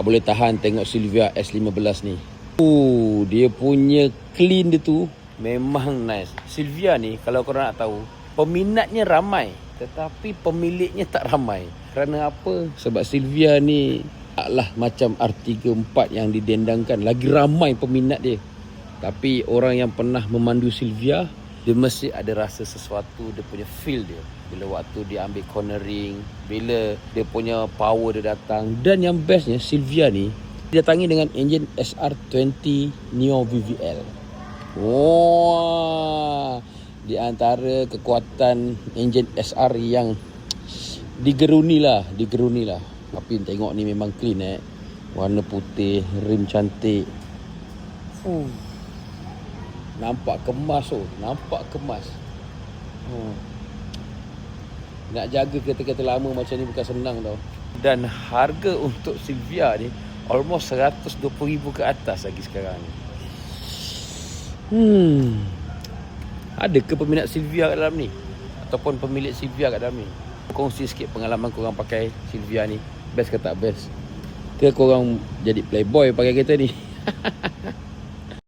Tak boleh tahan tengok Silvia S15 ni. Dia punya clean dia tu memang nice. Silvia ni kalau korang nak tahu, peminatnya ramai tetapi pemiliknya tak ramai. Kerana apa? Sebab Silvia ni taklah macam R34 yang didendangkan. Lagi ramai peminat dia. Tapi orang yang pernah memandu Silvia, dia mesti ada rasa sesuatu, dia punya feel dia. Bila waktu dia ambil cornering, bila dia punya power dia datang. Dan yang bestnya, Silvia ni didatangi dengan enjin SR20 Neo VVL. Wah, di antara kekuatan enjin SR yang digeruni lah. Tapi tengok ni memang clean warna putih, rim cantik. Nampak kemas Nak jaga kereta-kereta lama macam ni bukan senang tau. Dan harga untuk Silvia ni almost 120,000 ke atas lagi sekarang ni. Ada ke peminat Silvia kat dalam ni? Ataupun pemilik Silvia kat dalam ni? Kongsi sikit pengalaman korang pakai Silvia ni. Best ke tak best? Ke korang jadi playboy pakai kereta ni?